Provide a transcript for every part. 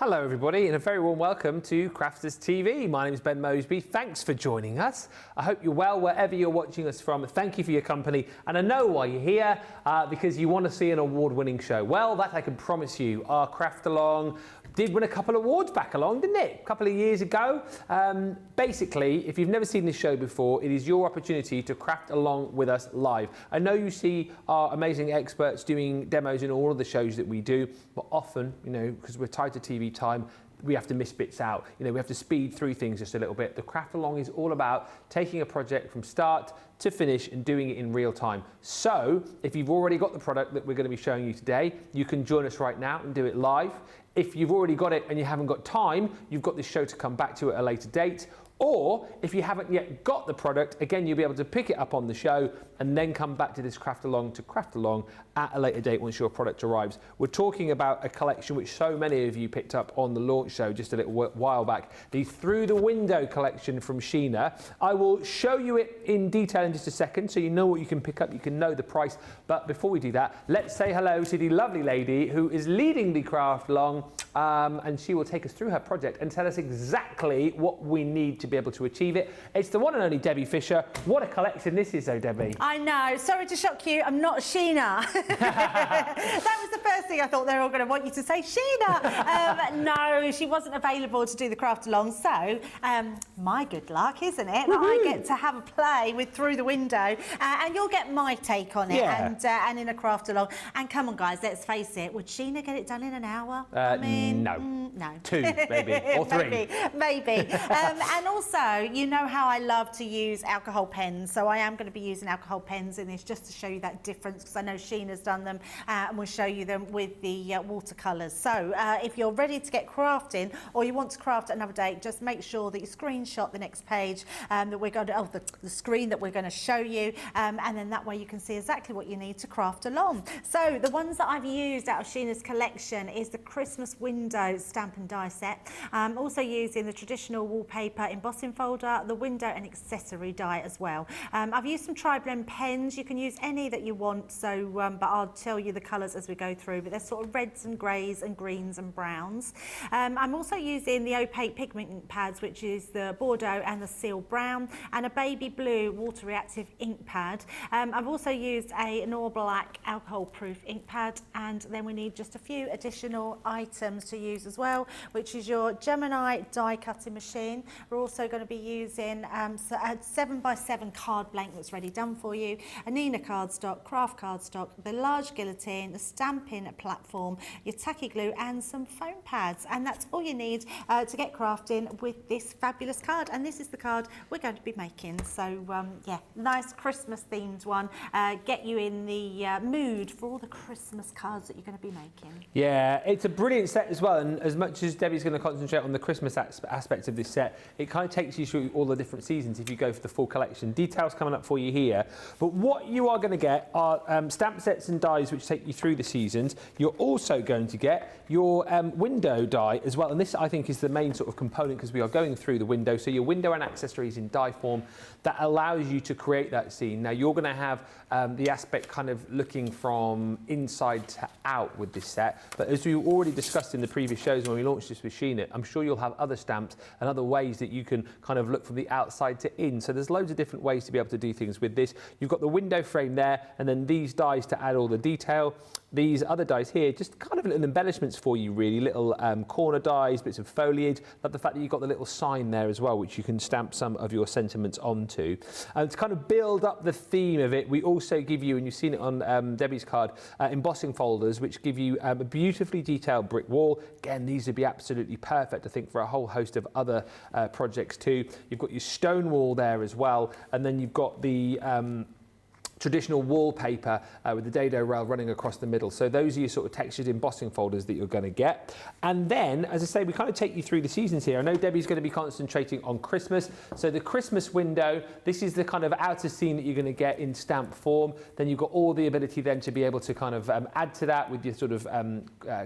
Hello everybody and a very warm welcome to Crafters TV. My name is Ben Moseby. Thanks for joining us. I hope you're well wherever you're watching us from. Thank you for your company, and I know why you're here, because you want to see an award-winning show. Well, that I can promise you. Our Craft Along did win a couple of awards back along, didn't it? A couple of years ago. Basically, if you've never seen this show before, it is your opportunity to craft along with us live. I know you see our amazing experts doing demos in all of the shows that we do, but often, you know, because we're tied to TV time, we have to miss bits out. You know, we have to speed through things just a little bit. The Craft Along is all about taking a project from start to finish and doing it in real time. So if you've already got the product that we're going to be showing you today, you can join us right now and do it live. If you've already got it and you haven't got time, you've got this show to come back to at a later date. Or if you haven't yet got the product, again, you'll be able to pick it up on the show and then come back to this Craft Along to craft along at a later date once your product arrives. We're talking about a collection which so many of you picked up on the launch show just a little while back, the Through the Window collection from Sheena. I will show you it in detail in just a second so you know what you can pick up, you can know the price. But before we do that, let's say hello to the lovely lady who is leading the Craft Along, and she will take us through her project and tell us exactly what we need to be able to achieve it. It's the one and only Debbie Fisher. What a collection this is though, Debbie. I know, sorry to shock you, I'm not Sheena. That was the first thing I thought they were all going to want you to say, Sheena. No, she wasn't available to do the Craft Along, so my good luck, isn't it? That I get to have a play with Through the Window, and you'll get my take on it, and in a Craft Along. And come on guys, let's face it, would Sheena get it done in an hour? I mean, no. 2 maybe, or 3. Maybe. And also, you know how I love to use alcohol pens, so I am going to be using alcohol pens in this just to show you that difference, because I know Sheena's done them, and we'll show you them with the watercolours. So if you're ready to get crafting, or you want to craft another day, just make sure that you screenshot the next page that we're going to, the screen that we're going to show you, and then that way you can see exactly what you need to craft along. So the ones that I've used out of Sheena's collection is the Christmas window stamp and die set. I'm also using the traditional wallpaper embossing folder, the window and accessory die as well. I've used some tri-blend pens. You can use any that you want, so but I'll tell you the colours as we go through, but they're sort of reds and greys and greens and browns. I'm also using the opaque pigment ink pads, which is the Bordeaux and the Seal Brown, and a baby blue water reactive ink pad. I've also used an all black alcohol proof ink pad, and then we need just a few additional items to use as well, which is your Gemini die cutting machine. We're also going to be using a 7x7 card blank that's ready done for you, a Nina cardstock, craft cardstock, the large guillotine, the stamping platform, your tacky glue and some foam pads, and that's all you need to get crafting with this fabulous card. And this is the card we're going to be making, so yeah, nice Christmas themed one, get you in the mood for all the Christmas cards that you're going to be making. Yeah, it's a brilliant set as well, and as much as Debbie's going to concentrate on the Christmas aspect of this set, it kind of takes you through all the different seasons if you go for the full collection. Details coming up for you here, but what you are going to get are stamp sets and dies which take you through the seasons. You're also going to get your window die as well, and this I think is the main sort of component because we are going through the window, so your window and accessories in die form that allows you to create that scene. Now you're going to have the aspect kind of looking from inside to out with this set, but as we already discussed in the previous shows when we launched this with Sheena, I'm sure you'll have other stamps and other ways that you can kind of look from the outside to in. So there's loads of different ways to be able to do things with this. You've got the window frame there, and then these dies to add all the detail. These other dies here, just kind of little embellishments for you really, little corner dies, bits of foliage, like the fact that you've got the little sign there as well, which you can stamp some of your sentiments onto. And to kind of build up the theme of it, we also give you, and you've seen it on Debbie's card, embossing folders, which give you a beautifully detailed brick wall. Again, these would be absolutely perfect, I think, for a whole host of other projects too. You've got your stone wall there as well, and then you've got the traditional wallpaper with the dado rail running across the middle. So those are your sort of textured embossing folders that you're going to get. And then, as I say, we kind of take you through the seasons here. I know Debbie's going to be concentrating on Christmas. So the Christmas window, this is the kind of outer scene that you're going to get in stamp form. Then you've got all the ability then to be able to kind of add to that with your sort of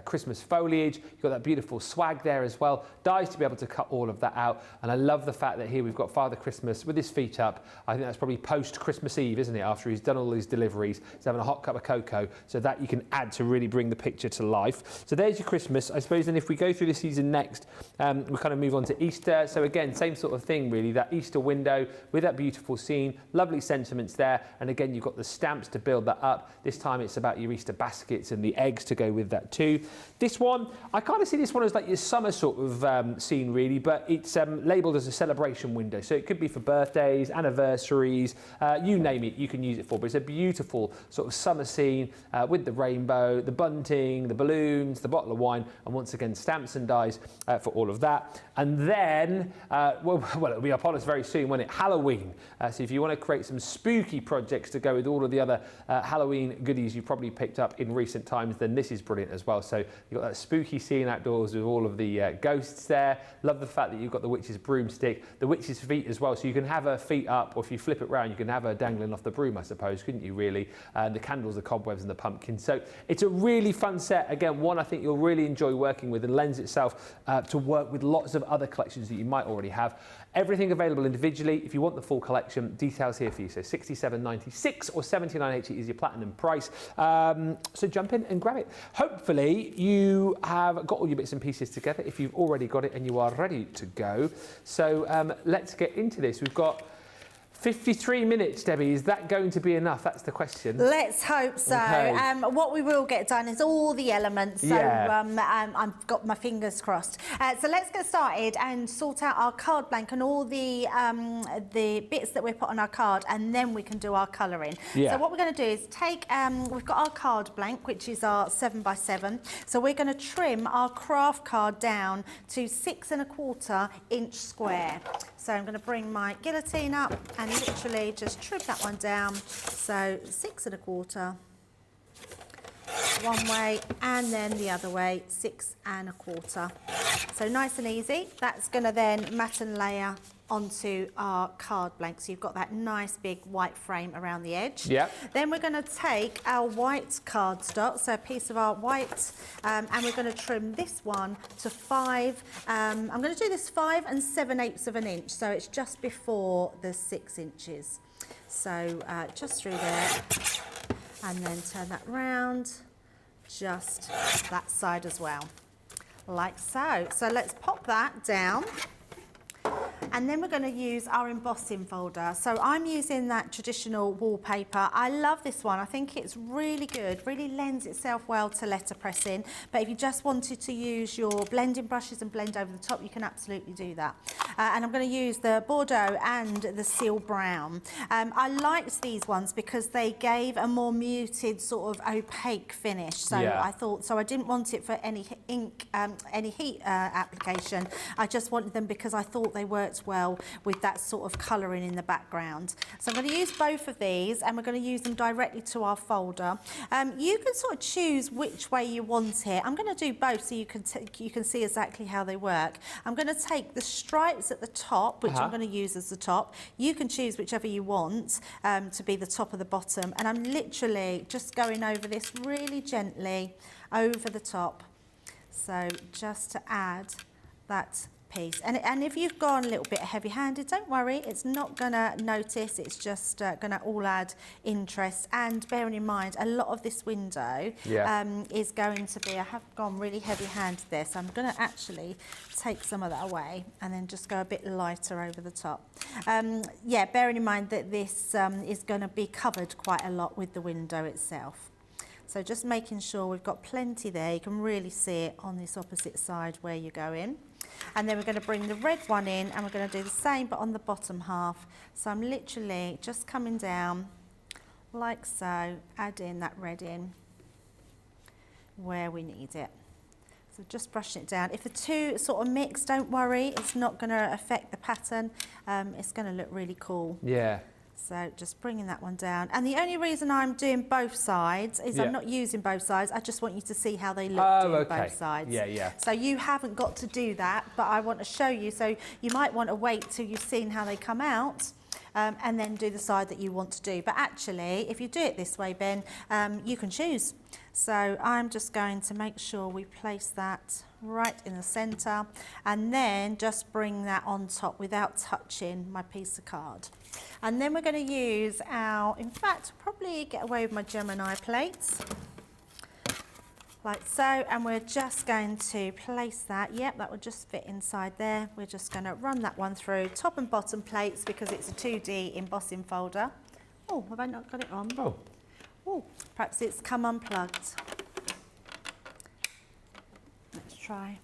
Christmas foliage. You've got that beautiful swag there as well. Dies to be able to cut all of that out. And I love the fact that here we've got Father Christmas with his feet up. I think that's probably post-Christmas Eve, isn't it, after he's done all these deliveries, he's having a hot cup of cocoa, so that you can add to really bring the picture to life. So there's your Christmas. I suppose then if we go through the season next, we kind of move on to Easter. So again, same sort of thing really, that Easter window with that beautiful scene, lovely sentiments there. And again, you've got the stamps to build that up. This time it's about your Easter baskets and the eggs to go with that too. This one, I kind of see this one as like your summer sort of scene really, but it's labelled as a celebration window. So it could be for birthdays, anniversaries, you name it, you can use it for. But it's a beautiful sort of summer scene with the rainbow, the bunting, the balloons, the bottle of wine, and once again, stamps and dies for all of that. And then, well, it'll be upon us very soon, won't it? Halloween. So if you want to create some spooky projects to go with all of the other Halloween goodies you've probably picked up in recent times, then this is brilliant as well. So you've got that spooky scene outdoors with all of the ghosts there. Love the fact that you've got the witch's broomstick, the witch's feet as well. So you can have her feet up, or if you flip it round, you can have her dangling off the broom, I suppose, couldn't you really? The candles, the cobwebs and the pumpkins. So it's a really fun set. Again, one I think you'll really enjoy working with, and lends itself to work with lots of other collections that you might already have. Everything available individually. If you want the full collection, details here for you. So £67.96 or £79.80 is your platinum price. So jump in and grab it. Hopefully you have got all your bits and pieces together if you've already got it and you are ready to go. So let's get into this. We've got 53 minutes, Debbie. Is that going to be enough? That's the question. Let's hope so. Okay. What we will get done is all the elements. So Yeah. I've got my fingers crossed. So let's get started and sort out our card blank and all the bits that we put on our card, and then we can do our colouring. Yeah. So what we're going to do is take, we've got our card blank, which is our 7x7. So we're going to trim our craft card down to 6¼ inch square. So I'm going to bring my guillotine up and literally just trim that one down. So 6¼ one way, and then the other way 6¼ So nice and easy. That's going to then mat and layer onto our card blank. So you've got that nice big white frame around the edge. Yeah. Then we're going to take our white cardstock, so a piece of our white, and we're going to trim this one to 5. I'm going to do this 5 7/8 inch, so it's just before the 6 inches. So just through there, and then turn that round, just that side as well, like so. So let's pop that down. And then we're going to use our embossing folder. So I'm using that traditional wallpaper. I love this one. I think it's really good, really lends itself well to letterpressing. But if you just wanted to use your blending brushes and blend over the top, you can absolutely do that. And I'm going to use the Bordeaux and the Seal Brown. I liked these ones because they gave a more muted sort of opaque finish. So Yeah. I thought, so I didn't want it for any ink, any heat application. I just wanted them because I thought they worked well with that sort of colouring in the background. So I'm going to use both of these, and we're going to use them directly to our folder. You can sort of choose which way you want it. I'm going to do both so you can see exactly how they work. I'm going to take the stripes at the top, which I'm going to use as the top. You can choose whichever you want to be the top of the bottom, and I'm literally just going over this really gently over the top. So just to add that piece. And if you've gone a little bit heavy-handed, don't worry, it's not going to notice, it's just going to all add interest. And bearing in mind, a lot of this window is going to be, I have gone really heavy-handed there, so I'm going to actually take some of that away and then just go a bit lighter over the top. Yeah, bearing in mind that this is going to be covered quite a lot with the window itself. So just making sure we've got plenty there. You can really see it on this opposite side where you're going. And then we're going to bring the red one in, and we're going to do the same but on the bottom half. So I'm literally just coming down like so, adding that red in where we need it. So just brushing it down. If the two sort of mix, don't worry, it's not going to affect the pattern. It's going to look really cool. Yeah. So just bringing that one down. And the only reason I'm doing both sides is I'm not using both sides. I just want you to see how they look doing both sides. Yeah, yeah. So you haven't got to do that, but I want to show you. So you might want to wait till you've seen how they come out and then do the side that you want to do. But actually, if you do it this way, Ben, you can choose. So I'm just going to make sure we place that right in the centre, and then just bring that on top without touching my piece of card. And then we're going to use our, in fact, probably get away with my Gemini plates, like so, and we're just going to place that, yep, that will just fit inside there. We're just going to run that one through, top and bottom plates, because it's a 2D embossing folder. Oh, have I not got it on? Oh, perhaps it's come unplugged. Let's try.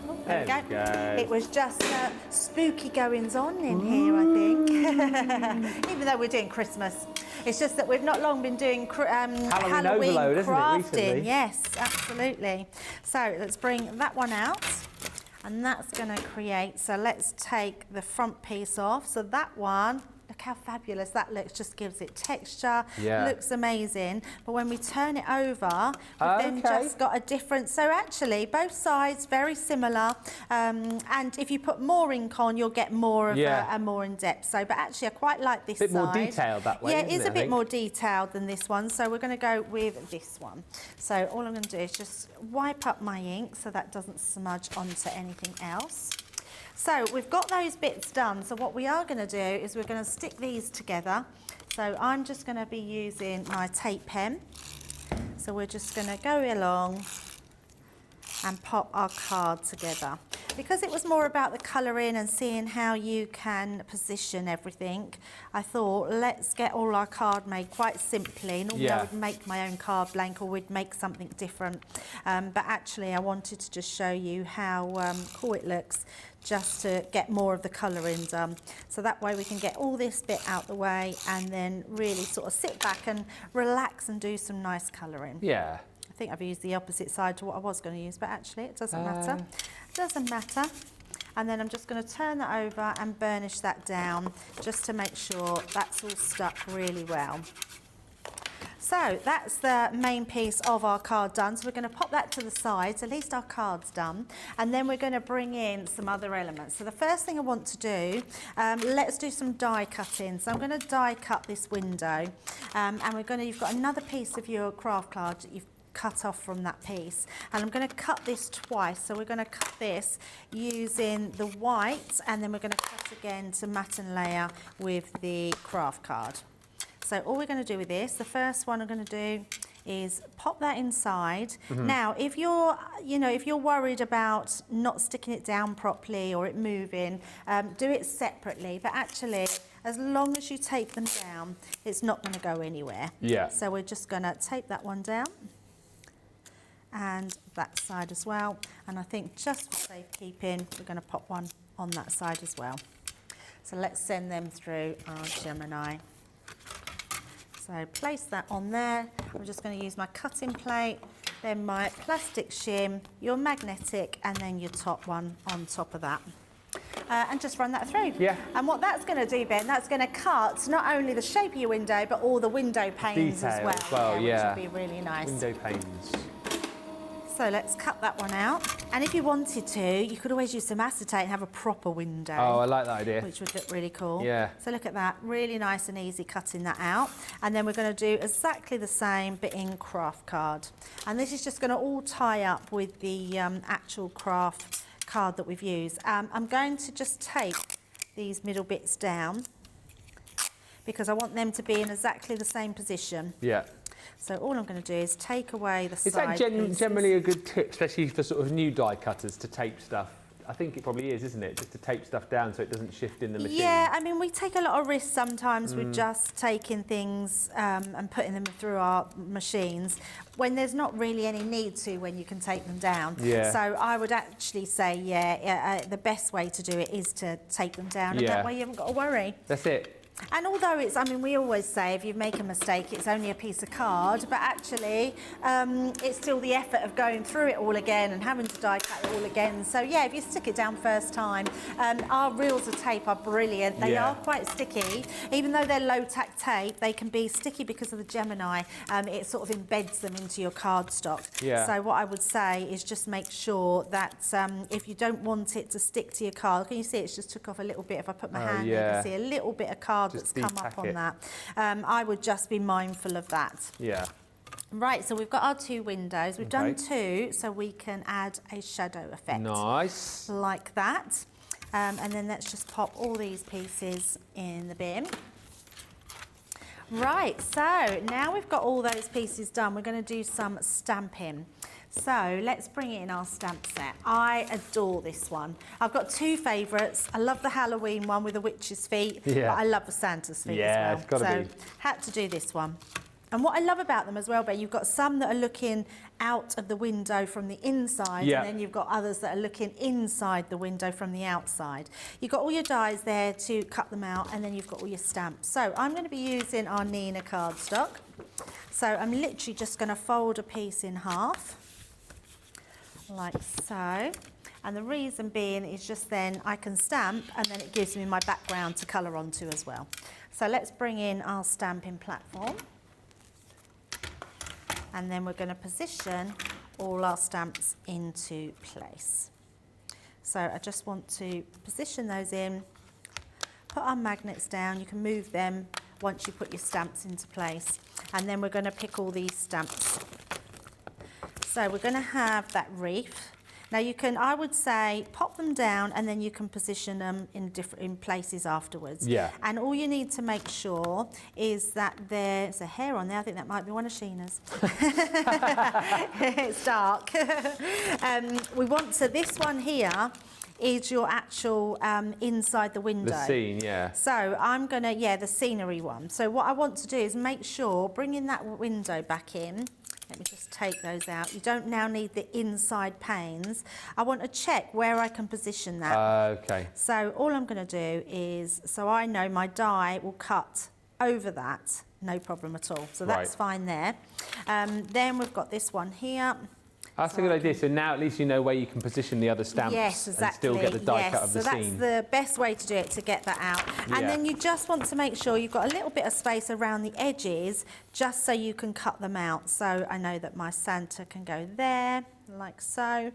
Oh, there we go. It was just spooky goings on in here, I think. Even though we're doing Christmas. It's just that we've not long been doing Halloween overload, crafting. isn't it, recently? Yes, absolutely. So let's bring that one out. And that's going to create, so let's take the front piece off. So that one, look how fabulous that looks, just gives it texture, looks amazing. But when we turn it over, we've then just got a different, so actually both sides very similar. And if you put more ink on, you'll get more of a more in-depth. So, but actually I quite like this side. A bit more detailed that way, yeah, it is a bit more detailed than this one. So we're going to go with this one. So all I'm going to do is just wipe up my ink so that doesn't smudge onto anything else. So we've got those bits done. So what we are going to do is we're going to stick these together. So I'm just going to be using my tape pen. So we're just going to go along and pop our card together. Because it was more about the colouring and seeing how you can position everything, I thought let's get all our card made quite simply. Normally I would make my own card blank or we'd make something different. But actually I wanted to just show you how cool it looks, just to get more of the colouring done. So that way we can get all this bit out the way and then really sort of sit back and relax and do some nice colouring. Yeah. I think I've used the opposite side to what I was going to use, but actually it doesn't matter. It doesn't matter. And then I'm just going to turn that over and burnish that down just to make sure that's all stuck really well. So that's the main piece of our card done. So we're going to pop that to the side, so at least our card's done. And then we're going to bring in some other elements. So the first thing I want to do, let's do some die cutting. So I'm going to die cut this window. And you've got another piece of your craft card that you've cut off from that piece, and I'm going to cut this twice. So we're going to cut this using the white, and then we're going to cut again to matte and layer with the craft card. So all we're going to do with this, the first one I'm going to do is pop that inside. Now if you're worried about not sticking it down properly or it moving, do it separately, but actually as long as you tape them down, it's not going to go anywhere. So we're just going to tape that one down and that side as well, and I think just for safekeeping we're going to pop one on that side as well. So let's send them through our Gemini. So place that on there. I'm just going to use my cutting plate, then my plastic shim, your magnetic, and then your top one on top of that. And just run that through. And what that's going to do, Ben, that's going to cut not only the shape of your window, but all the window panes as well. Which would be really nice. Window panes. So let's cut that one out. And if you wanted to, you could always use some acetate and have a proper window. Oh, I like that idea. Which would look really cool. So look at that, really nice and easy cutting that out. And then we're going to do exactly the same, but in craft card. And this is just going to all tie up with the actual craft card that we've used. I'm going to just take these middle bits down because I want them to be in exactly the same position. So all I'm going to do is take away the side pieces. Is that generally a good tip, especially for sort of new die cutters, to tape stuff? I think it probably is, isn't it? Just to tape stuff down so it doesn't shift in the machine. Yeah, I mean, we take a lot of risks sometimes with just taking things and putting them through our machines when there's not really any need to, when you can take them down. So I would actually say, the best way to do it is to take them down, and that way you haven't got to worry. That's it. And although it's, I mean, we always say if you make a mistake, it's only a piece of card, but actually it's still the effort of going through it all again and having to die cut it all again. So yeah, if you stick it down first time, our reels of tape are brilliant. They are quite sticky. Even though they're low tack tape, they can be sticky because of the Gemini. It sort of embeds them into your cardstock. Yeah. So what I would say is just make sure that if you don't want it to stick to your card, can you see it's just took off a little bit? If I put my hand in, you can see a little bit of card just that's come up on that. I would just be mindful of that. Yeah. Right, so we've got our 2 windows. We've done 2, so we can add a shadow effect. Nice. Like that. And then let's just pop all these pieces in the bin. Right, so now we've got all those pieces done, we're going to do some stamping. So let's bring in our stamp set. I adore this one. I've got 2 favourites. I love the Halloween one with the witch's feet, but I love the Santa's feet as well. It's got to be. Had to do this one. And what I love about them as well, Ben, you've got some that are looking out of the window from the inside, and then you've got others that are looking inside the window from the outside. You've got all your dies there to cut them out, and then you've got all your stamps. So I'm going to be using our Nina cardstock. So I'm literally just going to fold a piece in half, like so. And the reason being is just then I can stamp, and then it gives me my background to colour onto as well. So let's bring in our stamping platform. And then we're going to position all our stamps into place. So I just want to position those in, put our magnets down. You can move them once you put your stamps into place. And then we're going to pick all these stamps. So we're going to have that wreath. Now you can, I would say, pop them down and then you can position them in places afterwards. Yeah. And all you need to make sure is that there's a hair on there. I think that might be one of Sheena's. It's dark. We want to, this one here is your actual inside the window. The scene, yeah. So I'm gonna, the scenery one. So what I want to do is make sure, bringing that window back in, let me just take those out. You don't now need the inside panes. I want to check where I can position that. Okay. So all I'm going to do is, so I know my die will cut over that, no problem at all. So that's fine there. Then we've got this one here. That's a good idea. So now at least you know where you can position the other stamps and still get the die cut of the scene. So that's the best way to do it, to get that out. And then you just want to make sure you've got a little bit of space around the edges just so you can cut them out. So I know that my Santa can go there, like so.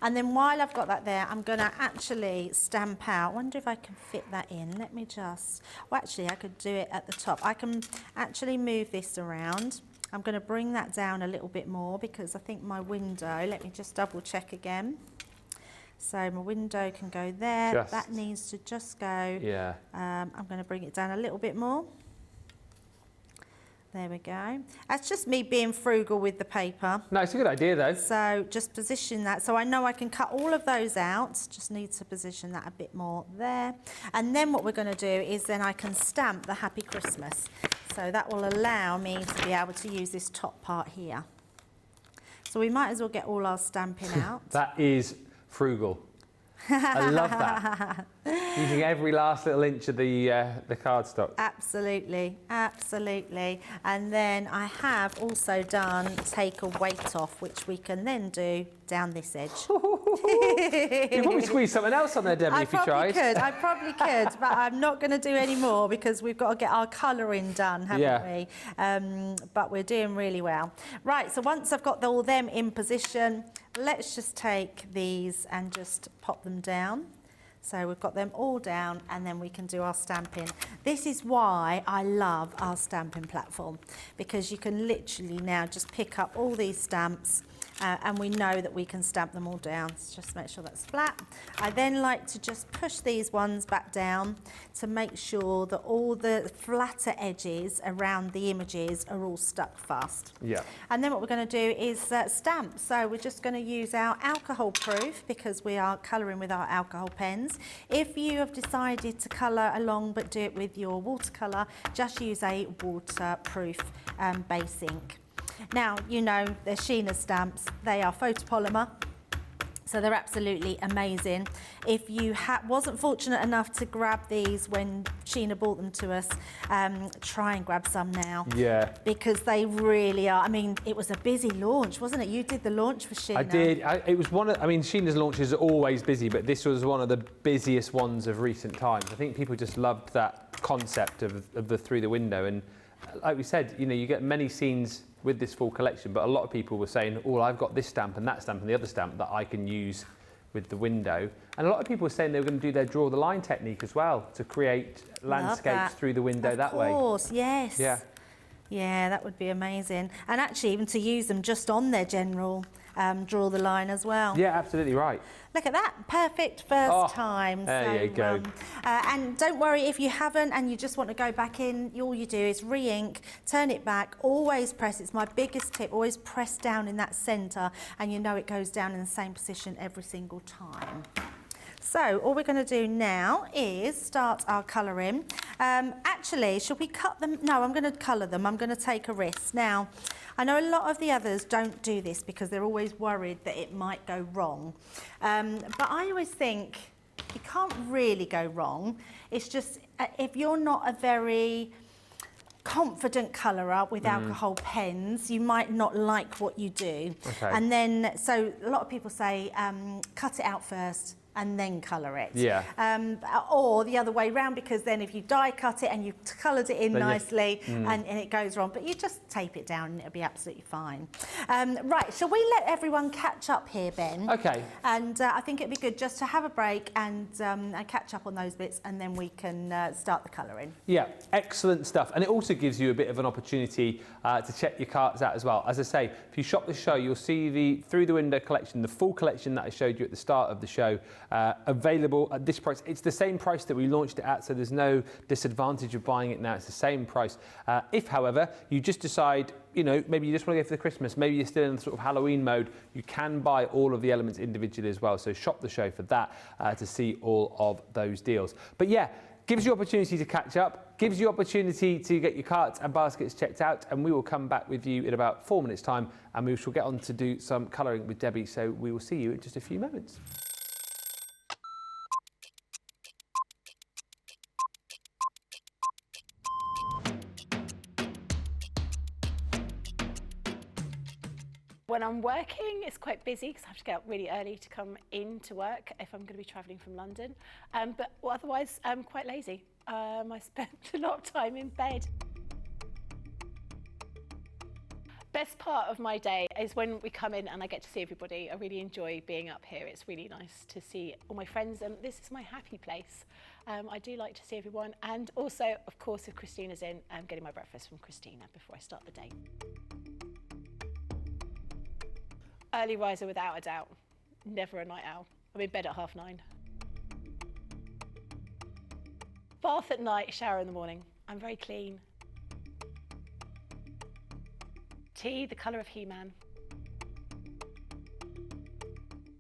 And then while I've got that there, I'm going to actually stamp out. I wonder if I can fit that in. Let me just, well, actually I could do it at the top. I can actually move this around. I'm going to bring that down a little bit more because I think my window, let me just double check again. So my window can go there. That needs to just go. Yeah. I'm going to bring it down a little bit more. There we go. That's just me being frugal with the paper. No, it's a good idea though. So just position that. So I know I can cut all of those out. Just need to position that a bit more there. And then what we're going to do is then I can stamp the Happy Christmas. So that will allow me to be able to use this top part here. So we might as well get all our stamping out. That is frugal. I love that. Using every last little inch of the cardstock. Absolutely, absolutely. And then I have also done take a weight off, which we can then do down this edge. You'd probably squeeze something else on there, Debbie, if you tried. I probably could, but I'm not going to do any more because we've got to get our colouring done, haven't we? But we're doing really well. Right, so once I've got all them in position, let's just take these and just pop them down. So we've got them all down and then we can do our stamping. This is why I love our stamping platform, because you can literally now just pick up all these stamps and we know that we can stamp them all down. So just make sure that's flat. I then like to just push these ones back down to make sure that all the flatter edges around the images are all stuck fast. Yeah. And then what we're going to do is stamp. So we're just going to use our alcohol proof because we are colouring with our alcohol pens. If you have decided to colour along but do it with your watercolour, just use a waterproof base ink. Now, you know, they're Sheena stamps, they are photopolymer, So they're absolutely amazing. If you wasn't fortunate enough to grab these when Sheena brought them to us, try and grab some now. Yeah. Because they really are. I mean, it was a busy launch, wasn't it? You did the launch for Sheena. I did. It was one of, I mean, Sheena's launches are always busy, but this was one of the busiest ones of recent times. I think people just loved that concept of the through the window. And like we said, you know, you get many scenes with this full collection, but a lot of people were saying, oh, I've got this stamp and that stamp and the other stamp that I can use with the window. And a lot of people were saying they were going to do their draw the line technique as well to create landscapes through the window that way. Of course, yes. Yeah. Yeah, that would be amazing. And actually even to use them just on their general draw the line as well. Yeah, absolutely right. Look at that, perfect first time. There you go. And don't worry if you haven't and you just want to go back in, all you do is re-ink, turn it back, always press, it's my biggest tip, always press down in that centre and you know it goes down in the same position every single time. So all we're going to do now is start our colouring. Actually, should we cut them? No, I'm going to colour them. I'm going to take a risk. Now, I know a lot of the others don't do this because they're always worried that it might go wrong. But I always think you can't really go wrong. It's just if you're not a very confident colourer with alcohol pens, you might not like what you do. Okay. And then, so a lot of people say, cut it out first and then colour it. Yeah. Or the other way round, because then if you die cut it and you've coloured it in nicely and it goes wrong, but you just tape it down and it'll be absolutely fine. Right, shall we let everyone catch up here, Ben? Okay. And I think it'd be good just to have a break and catch up on those bits and then we can start the colouring. Yeah, excellent stuff. And it also gives you a bit of an opportunity to check your carts out as well. As I say, if you shop the show, you'll see the Through the Window collection, the full collection that I showed you at the start of the show, available at this price. It's the same price that we launched it at, so there's no disadvantage of buying it now. It's the same price. If, however, you just decide, you know, maybe you just want to go for the Christmas, maybe you're still in the sort of Halloween mode, you can buy all of the elements individually as well. So shop the show for that to see all of those deals. But yeah, gives you opportunity to catch up, gives you opportunity to get your carts and baskets checked out, and we will come back with you in about 4 minutes' time, and we shall get on to do some colouring with Debbie. So we will see you in just a few moments. When I'm working, it's quite busy because I have to get up really early to come into work if I'm going to be travelling from London. But otherwise, I'm quite lazy. I spend a lot of time in bed. Best part of my day is when we come in and I get to see everybody. I really enjoy being up here. It's really nice to see all my friends, and this is my happy place. I do like to see everyone, and also, of course, if Christina's in, I'm getting my breakfast from Christina before I start the day. Early riser without a doubt, never a night owl. I'm in bed at 9:30. Bath at night, shower in the morning. I'm very clean. Tea, the colour of He-Man.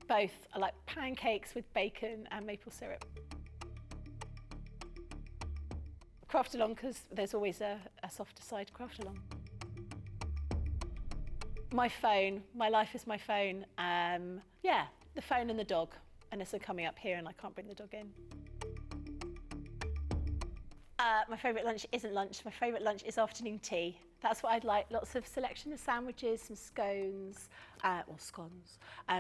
Both. I like pancakes with bacon and maple syrup. Craft along, because there's always a softer side to craft along. My phone, my life is my phone. Yeah, the phone and the dog, unless they're coming up here and I can't bring the dog in. My favourite lunch isn't lunch, my favourite lunch is afternoon tea. That's what I'd like, lots of selection of sandwiches, some scones, or scones,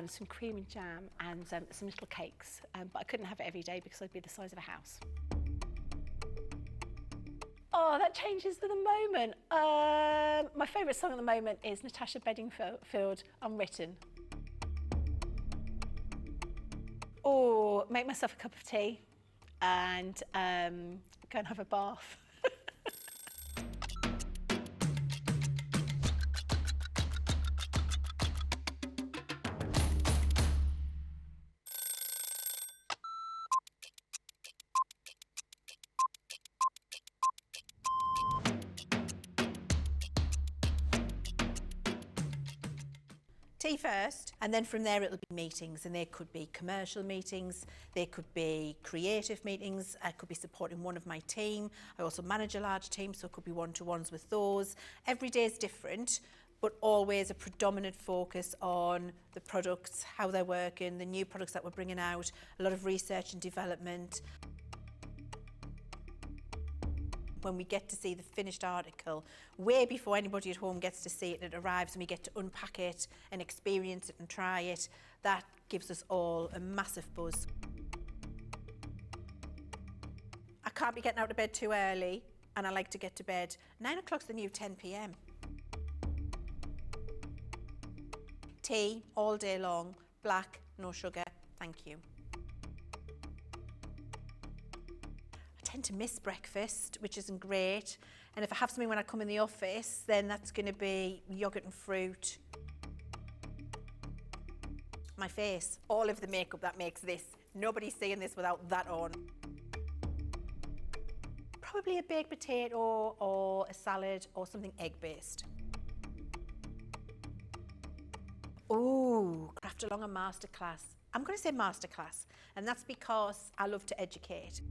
some cream and jam, and some little cakes. But I couldn't have it every day because I'd be the size of a house. Oh, that changes with the moment. My favourite song at the moment is Natasha Bedingfield, Unwritten. Or make myself a cup of tea and go and have a bath. Tea first, and then from there it'll be meetings, and there could be commercial meetings, there could be creative meetings, I could be supporting one of my team. I also manage a large team, so it could be one-to-ones with those. Every day is different, but always a predominant focus on the products, how they're working, the new products that we're bringing out, a lot of research and development. When we get to see the finished article, way before anybody at home gets to see it, it arrives and we get to unpack it and experience it and try it, that gives us all a massive buzz. I can't be getting out of bed too early, and I like to get to bed. 9 o'clock's the new 10 p.m. Tea all day long, black, no sugar, thank you. I tend to miss breakfast, which isn't great. And if I have something when I come in the office, then that's going to be yogurt and fruit. My face, all of the makeup that makes this. Nobody's seeing this without that on. Probably a baked potato or a salad or something egg-based. Ooh, craft along a masterclass. I'm going to say masterclass, and that's because I love to educate.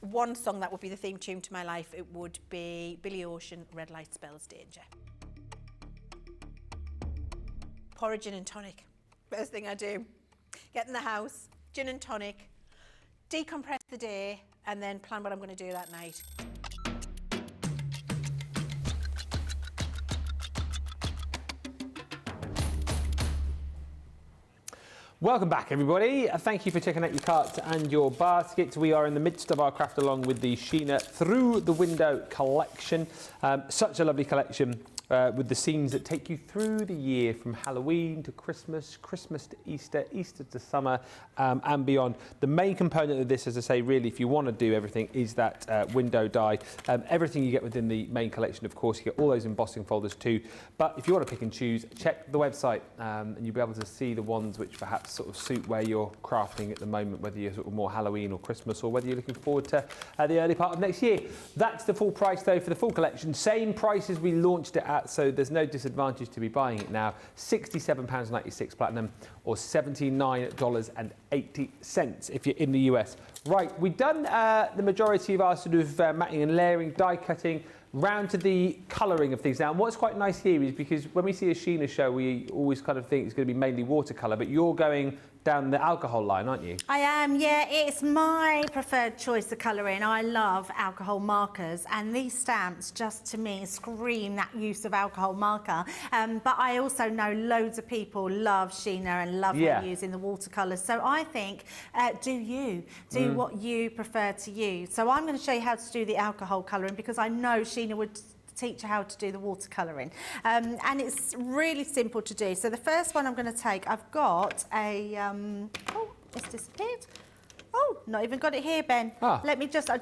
One song that would be the theme tune to my life, it would be Billy Ocean, Red Light Spells Danger. Pour a gin and tonic. First thing I do. Get in the house, gin and tonic, decompress the day, and then plan what I'm going to do that night. Welcome back, everybody. Thank you for checking out your cart and your baskets. We are in the midst of our craft along with the Sheena Through the Window collection. Such a lovely collection with the scenes that take you through the year, from Halloween to Christmas, Christmas to Easter, Easter to summer, and beyond. The main component of this, as I say, really, if you want to do everything, is that window die. Everything you get within the main collection, of course, you get all those embossing folders too. But if you want to pick and choose, check the website and you'll be able to see the ones which perhaps sort of suit where you're crafting at the moment, whether you're sort of more Halloween or Christmas, or whether you're looking forward to the early part of next year. That's the full price though for the full collection. Same price as we launched it at, so there's no disadvantage to be buying it now. £67.96 platinum, or $79.80 if you're in the US. Right, we've done the majority of our sort of matting and layering, die cutting, round to the colouring of things now. And what's quite nice here is, because when we see a Sheena show, we always kind of think it's going to be mainly watercolour, but you're going down the alcohol line, aren't you? I am, yeah. It's my preferred choice of colouring. I love alcohol markers, and these stamps just, to me, scream that use of alcohol marker. But I also know loads of people love Sheena and love her using the watercolours. So I think, do what you prefer to use. So I'm going to show you how to do the alcohol colouring, because I know Sheena would teach you how to do the watercolouring, and it's really simple to do. So the first one I'm going to take, I've got a oh, it's disappeared. Oh, not even got it here, Ben. I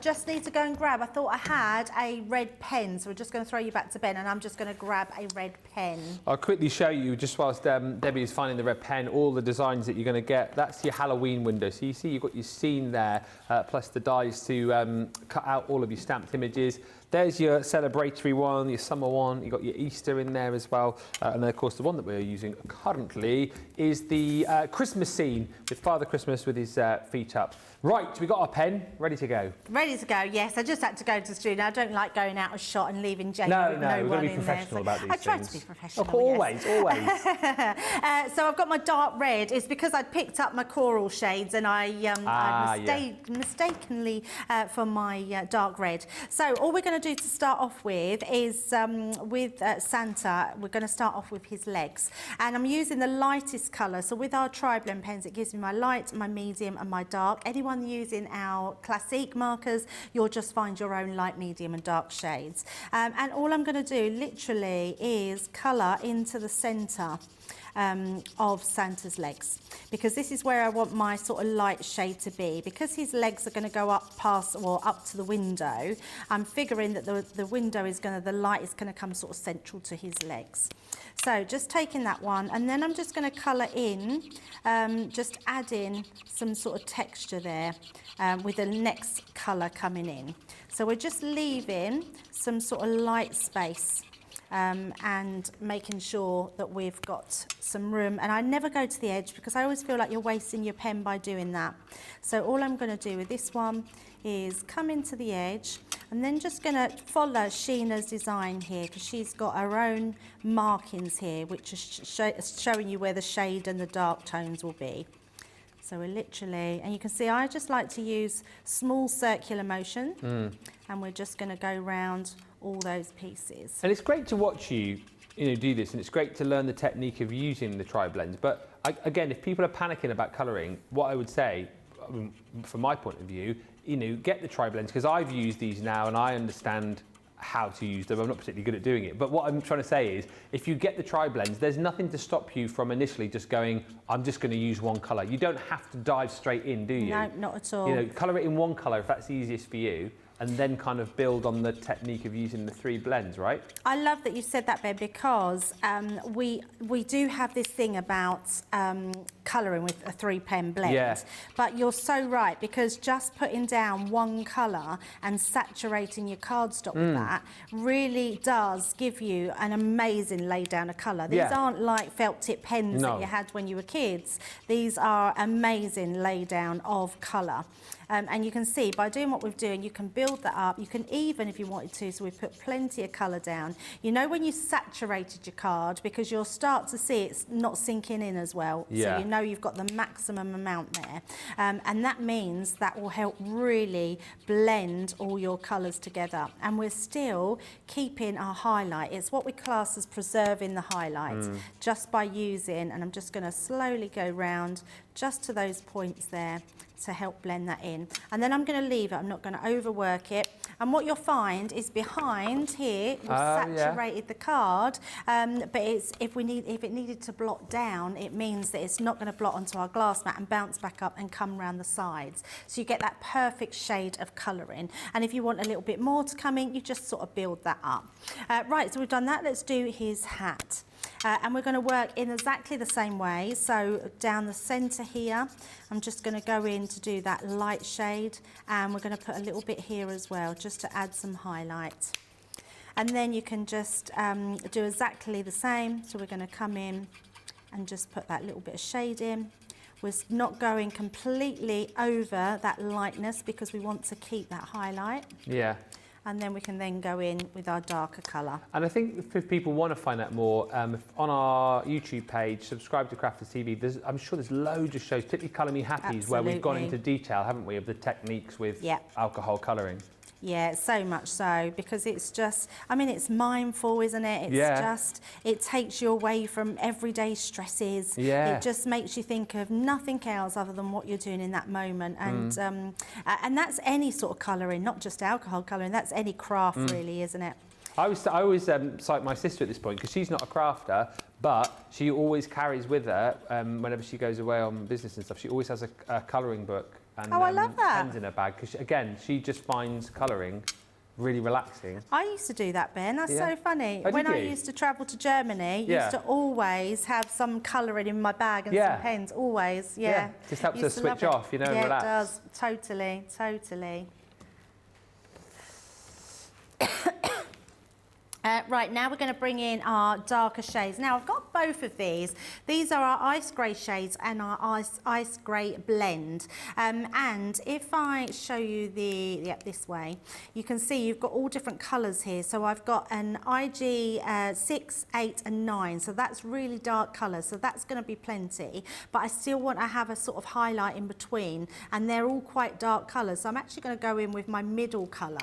just need to go and grab, I thought I had a red pen, so we're just going to throw you back to Ben, and I'm just going to grab a red pen. I'll quickly show you, just whilst Debbie is finding the red pen, all the designs that you're going to get. That's your Halloween window. So you see you've got your scene there, plus the dies to cut out all of your stamped images. There's your celebratory one, your summer one, you've got your Easter in there as well. And then, of course, the one that we're using currently is the Christmas scene with Father Christmas with his feet up. Right, we got our pen, ready to go. Ready to go, yes. I just had to go to the studio. I don't like going out of shot and leaving Jane No, with no, no we've got one to be in professional there. about these I try things. to be professional, always, yes. always. So I've got my dark red. It's because I picked up my coral shades and I mistakenly for my dark red. So all we're going to do to start off with is with Santa, we're going to start off with his legs. And I'm using the lightest colour. So with our tri-blend pens, it gives me my light, my medium and my dark. Anyone using our classic markers, you'll just find your own light, medium and dark shades. And all I'm going to do literally is colour into the centre of Santa's legs, because this is where I want my sort of light shade to be. Because his legs are going to go up past, or up to the window, I'm figuring that the window is going to, the light is going to come sort of central to his legs. So just taking that one, and then I'm just going to colour in, just add in some sort of texture there with the next colour coming in. So we're just leaving some sort of light space and making sure that we've got some room. And I never go to the edge, because I always feel like you're wasting your pen by doing that. So all I'm going to do with this one is come into the edge. And then just going to follow Sheena's design here, because she's got her own markings here, which is showing you where the shade and the dark tones will be. So we're literally, and you can see I just like to use small circular motion, and we're just going to go round all those pieces. And it's great to watch you do this, and it's great to learn the technique of using the tri-blends. But again, if people are panicking about colouring, what I would say, from my point of view, get the tri-blends, because I've used these now and I understand how to use them. I'm not particularly good at doing it, but what I'm trying to say is, if you get the tri-blends, there's nothing to stop you from initially just going, I'm just going to use one colour. You don't have to dive straight in, do you? No, not at all. Colour it in one colour if that's easiest for you, and then kind of build on the technique of using the 3 blends, right? I love that you said that, Ben, because we do have this thing about colouring with a 3-pen blend. Yeah. But you're so right, because just putting down one colour and saturating your cardstock with that really does give you an amazing lay down of colour. These aren't like felt tip pens that you had when you were kids. These are amazing lay down of colour. And you can see by doing what we're doing, you can build that up. You can even, if you wanted to, so we've put plenty of colour down. When you saturated your card, because you'll start to see it's not sinking in as well. Yeah. So you've got the maximum amount there. And that means that will help really blend all your colours together. And we're still keeping our highlight. It's what we class as preserving the highlight, just by using, and I'm just going to slowly go round just to those points there to help blend that in. And then I'm going to leave it, I'm not going to overwork it. And what you'll find is behind here, we've saturated the card, but if it needed to blot down, it means that it's not going to blot onto our glass mat and bounce back up and come around the sides. So you get that perfect shade of colouring. And if you want a little bit more to come in, you just sort of build that up. Right, so we've done that, let's do his hat. And we're going to work in exactly the same way. So down the centre here, I'm just going to go in to do that light shade, and we're going to put a little bit here as well, just to add some highlight. And then you can just do exactly the same. So we're going to come in and just put that little bit of shade in. We're not going completely over that lightness, because we want to keep that highlight. Yeah. And then we can then go in with our darker colour. And I think if people want to find out more, on our YouTube page, subscribe to Crafty TV. I'm sure there's loads of shows, particularly Colour Me Happies, where we've gone into detail, haven't we, of the techniques with alcohol colouring. Yeah, so much so, because it's just, it's mindful, isn't it? It's just, it takes you away from everyday stresses. Yeah. It just makes you think of nothing else other than what you're doing in that moment. And that's any sort of colouring, not just alcohol colouring, that's any craft really, isn't it? I always cite my sister at this point, because she's not a crafter, but she always carries with her, whenever she goes away on business and stuff, she always has a colouring book. And, I love that. Pens in her bag, because again, she just finds colouring really relaxing. I used to do that, Ben. That's so funny. Oh, when I used to travel to Germany, used to always have some colouring in my bag and some pens, always. Yeah. Just helps her switch off, and relax. Yeah, it does. Totally, totally. Right, now we're going to bring in our darker shades. Now, I've got both of these. These are our ice grey shades and our ice grey blend. And if I show you this way, you can see you've got all different colours here. So I've got an IG 6, 8 and 9. So that's really dark colours. So that's going to be plenty. But I still want to have a sort of highlight in between. And they're all quite dark colours. So I'm actually going to go in with my middle colour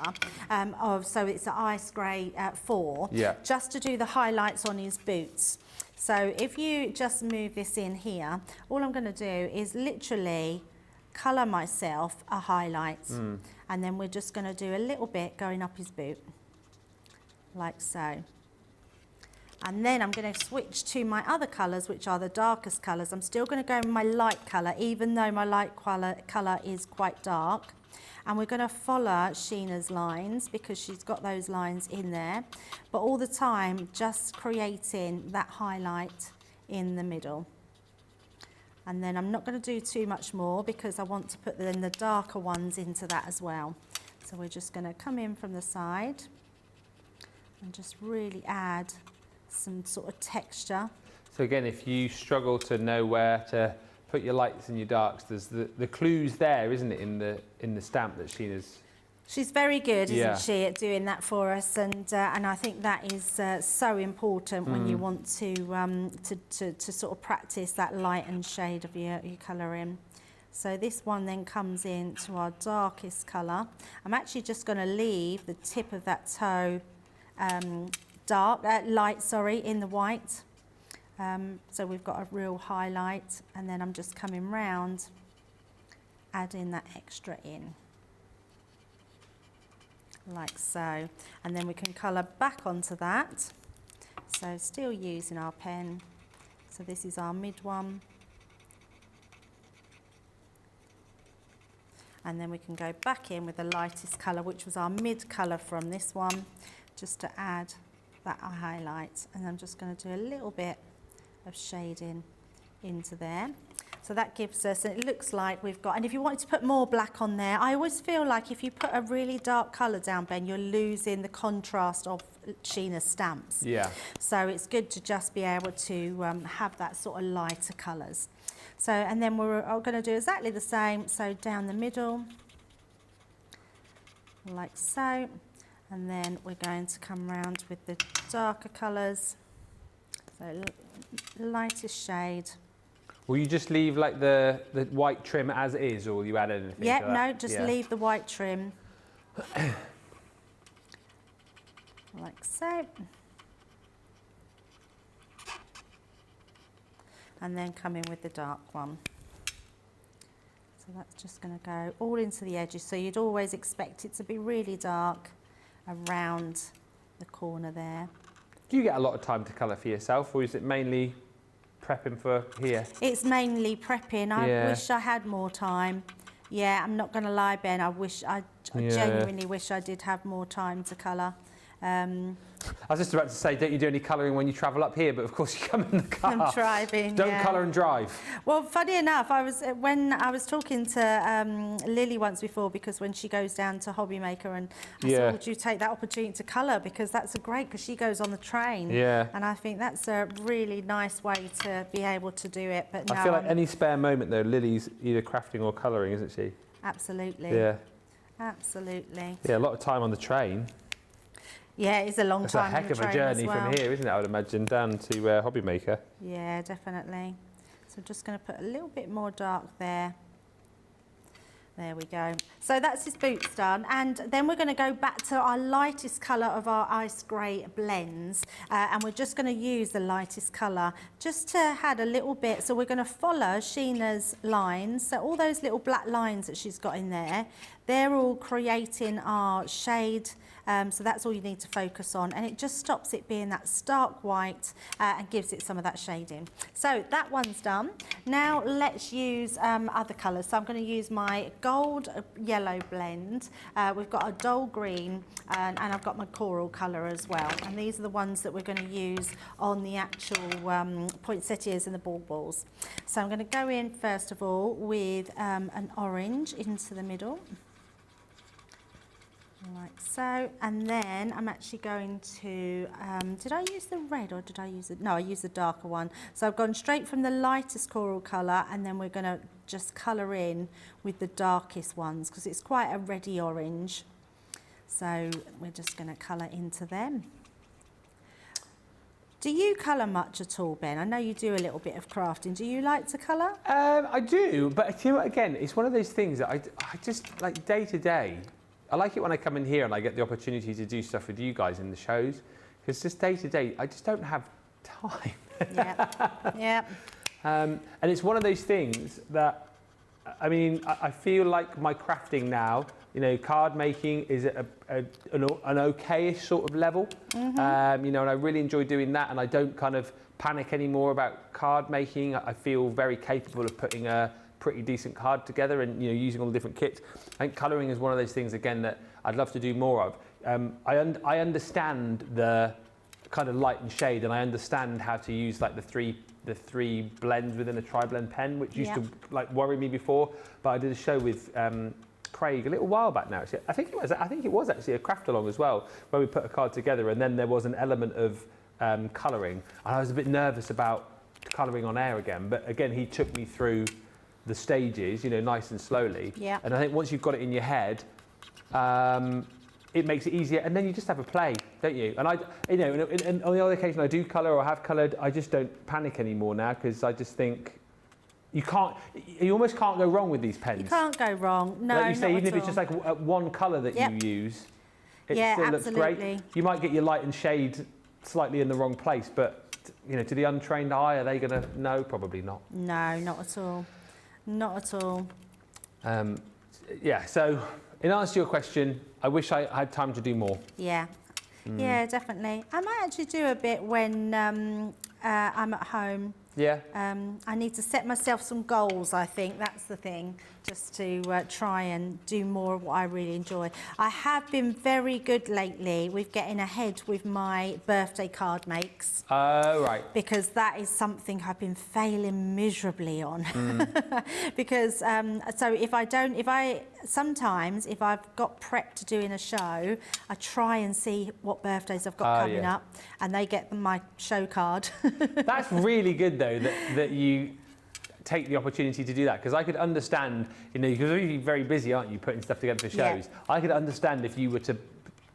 so it's an ice grey 4. Just to do the highlights on his boots. So if you just move this in here, all I'm going to do is literally colour myself a highlight, and then we're just going to do a little bit going up his boot, like so. And then I'm going to switch to my other colours, which are the darkest colours. I'm still going to go in my light colour, even though my light colour is quite dark. And we're going to follow Sheena's lines, because she's got those lines in there, but all the time just creating that highlight in the middle. And then I'm not going to do too much more, because I want to put then the darker ones into that as well. So we're just going to come in from the side and just really add some sort of texture. So again, if you struggle to know where to put your lights and your darks, there's the clues there, isn't it, in the stamp that Sheena's She's very good, isn't Yeah. she, at doing that for us, and I think that is so important when you want to sort of practice that light and shade of your colouring. So this one then comes into our darkest colour. I'm actually just going to leave the tip of that toe light, in the white. So we've got a real highlight, and then I'm just coming round, adding that extra in. Like so, and then we can colour back onto that. So still using our pen. So this is our mid one. And then we can go back in with the lightest colour, which was our mid colour from this one, just to add that highlight. And I'm just going to do a little bit of shading into there. So that gives us, and it looks like we've got, and if you wanted to put more black on there, I always feel like if you put a really dark colour down, Ben, you're losing the contrast of Sheena's stamps. Yeah. So it's good to just be able to have that sort of lighter colours. So, and then we're going to do exactly the same. So down the middle, like so. And then we're going to come round with the darker colours. So lightest shade. Will you just leave like the white trim as is, or will you add anything? Yeah, to that? no, just leave the white trim. Like so. And then come in with the dark one. So that's just going to go all into the edges. So you'd always expect it to be really dark around the corner there. Do you get a lot of time to colour for yourself, or is it mainly prepping for here? It's mainly prepping. I wish I had more time. Yeah, I'm not going to lie, Ben. I genuinely wish I did have more time to colour. I was just about to say, don't you do any colouring when you travel up here? But of course you come in the car. I'm driving. Don't colour and drive. Well, funny enough, when I was talking to Lily once before, because when she goes down to Hobby Maker, and I said, would you take that opportunity to colour, because that's great, because she goes on the train. Yeah. And I think that's a really nice way to be able to do it. But no, I feel like any spare moment though, Lily's either crafting or colouring, isn't she? Absolutely. Yeah. Absolutely. Yeah, a lot of time on the train. Yeah, it's a long That's time. a heck of a journey from here, isn't it? I would imagine down to Hobby Maker. Yeah, definitely. So I'm just going to put a little bit more dark there. There we go. So that's his boots done, and then we're going to go back to our lightest colour of our ice grey blends, and we're just going to use the lightest colour just to add a little bit. So we're going to follow Sheena's lines. So all those little black lines that she's got in there, they're all creating our shade. So that's all you need to focus on, and it just stops it being that stark white and gives it some of that shading. So that one's done. Now let's use other colours. So I'm going to use my gold yellow blend. We've got a dull green, and I've got my coral colour as well. And these are the ones that we're going to use on the actual poinsettias and the balls. So I'm going to go in first of all with an orange into the middle. Like so, and then I'm actually going to, did I use the red or did I use it? No, I used the darker one. So I've gone straight from the lightest coral colour, and then we're going to just colour in with the darkest ones, because it's quite a reddy orange. So we're just going to colour into them. Do you colour much at all, Ben? I know you do a little bit of crafting. Do you like to colour? I do, but you know what, again, it's one of those things that I just, like, day to day, I like it when I come in here and I get the opportunity to do stuff with you guys in the shows, because just day to day, I just don't have time. Yeah. And it's one of those things that, I mean, I feel like my crafting now, you know, card making is at an okay-ish sort of level. You know, and I really enjoy doing that, and I don't kind of panic anymore about card making. I feel very capable of putting a pretty decent card together, and you know, using all the different kits. I think colouring is one of those things again that I'd love to do more of. I understand the kind of light and shade, and I understand how to use like the three blends within a tri-blend pen, which used to like worry me before. But I did a show with Craig a little while back now. Actually. I think it was actually a craft along as well, where we put a card together, and then there was an element of colouring, and I was a bit nervous about colouring on air again. But again, he took me through the stages, you know, nice and slowly. Yeah. And I think once you've got it in your head, it makes it easier, and then you just have a play, don't you? And and on the other occasion I do colour or have coloured, I just don't panic anymore now, because I just think you almost can't go wrong with these pens. You can't go wrong. No, like you say, not even at if it's just like one colour that you use, it still looks great. You might get your light and shade slightly in the wrong place, but to the untrained eye, are they going to know? Probably not. No, not at all. Not at all. So in answer to your question, I wish I had time to do more. Yeah. Yeah, definitely. I might actually do a bit when I'm at home. Yeah. I need to set myself some goals, I think. That's the thing, just to try and do more of what I really enjoy. I have been very good lately with getting ahead with my birthday card makes. Oh, right. Because that is something I've been failing miserably on. Because, sometimes if I've got prepped doing a show, I try and see what birthdays I've got coming up, and they get my show card. That's really good, though, that you take the opportunity to do that, because I could understand, because you're very busy, aren't you, putting stuff together for shows. Yeah. I could understand if you were to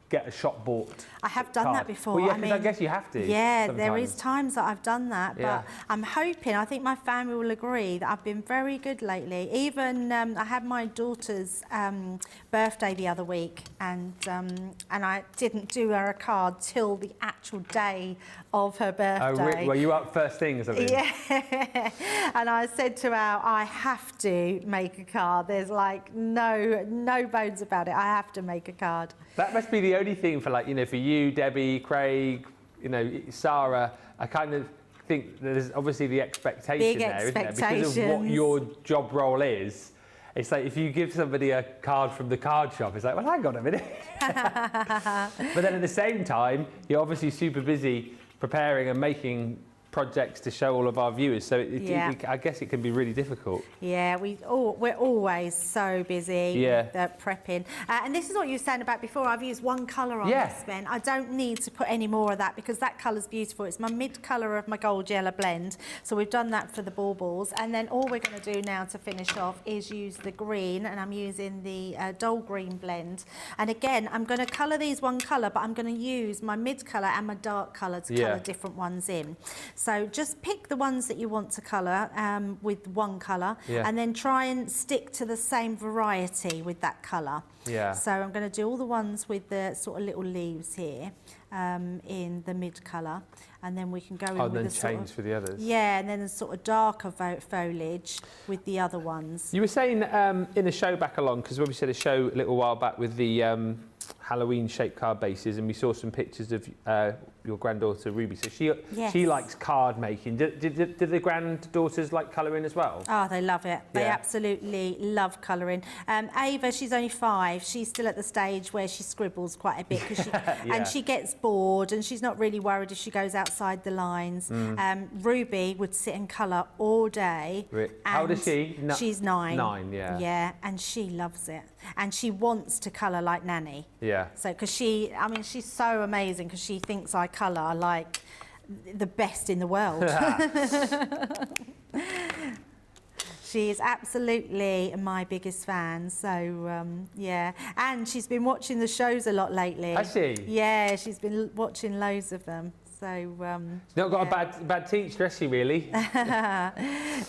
get a shop bought. I have done that before. Well, yeah, I guess you have to. Yeah, sometimes. There is times that I've done that, but I'm hoping, I think my family will agree that I've been very good lately. Even I had my daughter's birthday the other week, and I didn't do her a card till the actual day of her birthday. Were you up first thing or something? Yeah. And I said to her, I have to make a card. There's like no bones about it. I have to make a card. That must be the only thing for for you, Debbie, Craig, Sarah. I kind of think there's obviously the expectation there, isn't there? Because of what your job role is. It's like if you give somebody a card from the card shop, it's like, well, hang on a minute. But then at the same time, you're obviously super busy preparing and making projects to show all of our viewers, so I guess it can be really difficult. Yeah, we're always so busy with prepping. And this is what you were saying about before. I've used one colour on this pen. I don't need to put any more of that because that colour's beautiful. It's my mid colour of my gold yellow blend. So we've done that for the baubles, and then all we're going to do now to finish off is use the green, and I'm using the dull green blend. And again, I'm going to colour these one colour, but I'm going to use my mid colour and my dark colour to colour different ones in. So just pick the ones that you want to colour with one colour, and then try and stick to the same variety with that colour. Yeah. So I'm going to do all the ones with the sort of little leaves here in the mid colour, and then we can go in with the change for the others. Yeah, and then the sort of darker foliage with the other ones. You were saying in a show back along, because when we said a show a little while back with the Halloween shaped card bases, and we saw some pictures of your granddaughter Ruby. So she likes card making. Did the granddaughters like colouring as well? Oh, they love it. They absolutely love colouring. Ava, she's only 5. She's still at the stage where she scribbles quite a bit, and she gets bored, and she's not really worried if she goes outside the lines. Ruby would sit and colour all day. How old is she? She's 9. 9, yeah. Yeah, and she loves it. And she wants to colour like Nanny. Yeah. So, because she's so amazing, because she thinks I colour like the best in the world. She is absolutely my biggest fan. So, yeah. And she's been watching the shows a lot lately. Has she? Yeah, she's been watching loads of them. So, she's not got a bad teacher, has she, really?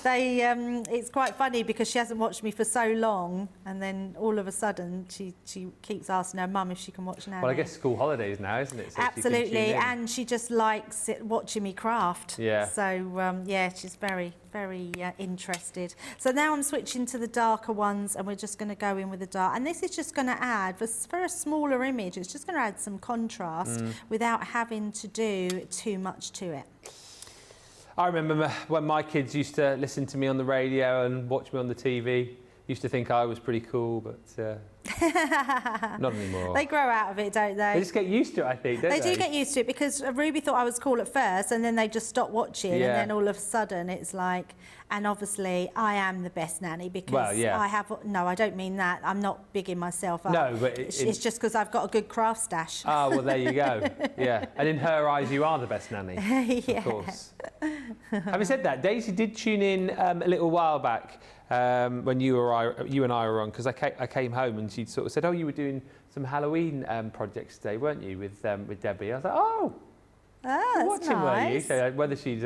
It's quite funny because she hasn't watched me for so long, and then all of a sudden she keeps asking her mum if she can watch Nanny. Well, I guess school holidays now, isn't it? So absolutely, and she just likes watching me craft. Yeah. So, yeah, she's very, very interested. So now I'm switching to the darker ones, and we're just going to go in with the dark. And this is just going to add, for a smaller image, it's just going to add some contrast without having to do too much to it. I remember when my kids used to listen to me on the radio and watch me on the TV. Used to think I was pretty cool, but not anymore. They grow out of it, don't they? They just get used to it, I think, don't they? They do get used to it, because Ruby thought I was cool at first, and then they just stopped watching, and then all of a sudden it's like... And obviously, I am the best nanny because Well, yeah. I have. No, I don't mean that. I'm not bigging myself up. No, but it's just because I've got a good craft stash. Ah, well, there you go. Yeah. And in her eyes, you are the best nanny. Yeah. Of course. Having said that, Daisy did tune in a little while back when you and I were on, because I came home and she sort of said, "Oh, you were doing some Halloween projects today, weren't you, with Debbie?" I was like, "Oh, That's watching, nice. were you?" So whether she's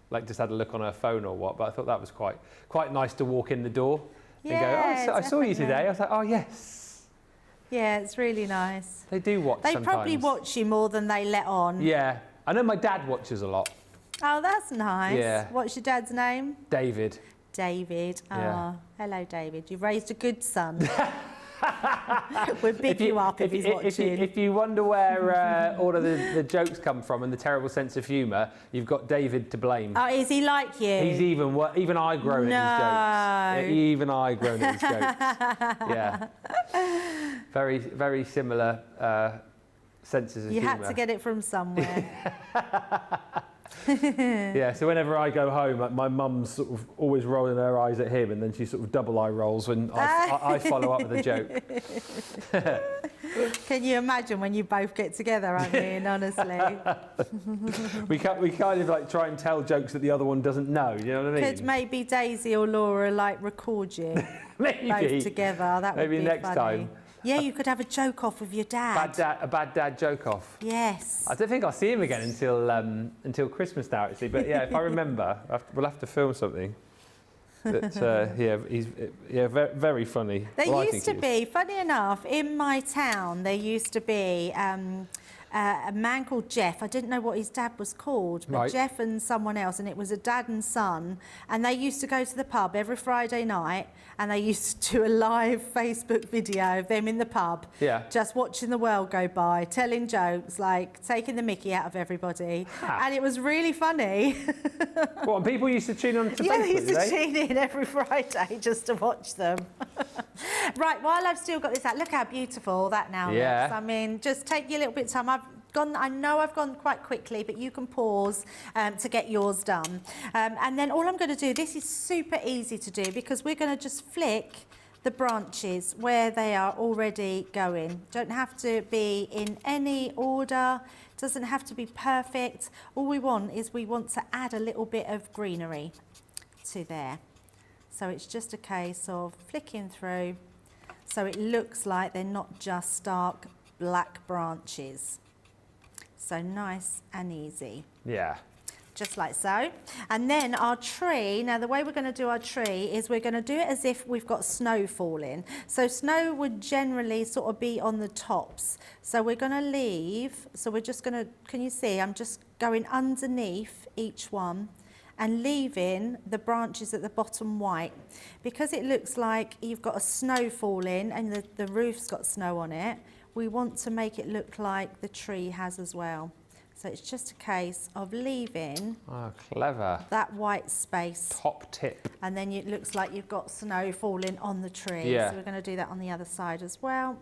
like just had a look on her phone or what, but I thought that was quite nice to walk in the door and go, Yeah, "Oh, I saw you definitely. today." I was like, "Oh, yes." Yeah, it's really nice. They do watch They sometimes. probably watch you more than they let on. Yeah. I know my dad watches a lot. Oh, that's nice. Yeah. What's your dad's name? David. David. Yeah. Oh, hello, David. You've raised a good son. We'll pick you up if he's watching. If you wonder where all of the jokes come from and the terrible sense of humour, you've got David to blame. Oh, is he like you? He's even I grown at his jokes. Yeah, even I grown at his jokes. Yeah. Very, very similar senses of You humour. had to get it from somewhere. Yeah, so whenever I go home, my mum's sort of always rolling her eyes at him, and then she sort of double eye rolls when I follow up with a joke. Can you imagine when you both get together? I mean, honestly. We kind of like try and tell jokes that the other one doesn't know. You know what I mean? Could maybe Daisy or Laura like record you Maybe. both together? That would Maybe be next funny. time. Yeah, you could have a joke off with your dad. A bad dad joke off. Yes. I don't think I'll see him again until Christmas now, actually. But yeah, if I remember, we'll have to film something. But he's very, very funny. There Well, I used to think he is. be, funny enough, in my town, there used to be a man called Jeff. I didn't know what his dad was called, but Right. Jeff and someone else, and it was a dad and son, and they used to go to the pub every Friday night, and they used to do a live Facebook video of them in the pub, Yeah. just watching the world go by, telling jokes, like taking the mickey out of everybody, and it was really funny. What, and people used to tune on to Yeah, Facebook, they used did to they? tune in every Friday just to watch them. Right, while I've still got this out, look how beautiful that now Yeah. looks. I mean, just take your little bit of time. I know I've gone quite quickly, but you can pause to get yours done. And then all I'm going to do, this is super easy to do because we're going to just flick the branches where they are already going. Don't have to be in any order. Doesn't have to be perfect. All we want to add a little bit of greenery to there. So it's just a case of flicking through so it looks like they're not just stark black branches. So nice and easy, Yeah. just like so. And then our tree, now the way we're going to do our tree is we're going to do it as if we've got snow falling. So snow would generally sort of be on the tops. So we're going to leave, so we're just going to, can you see, I'm just going underneath each one and leaving the branches at the bottom white. Because it looks like you've got a snow falling and the roof's got snow on it, we want to make it look like the tree has as well. So it's just a case of leaving Oh, clever. that white space, Top tip. and then it looks like you've got snow falling on the tree. Yeah. So we're going to do that on the other side as well.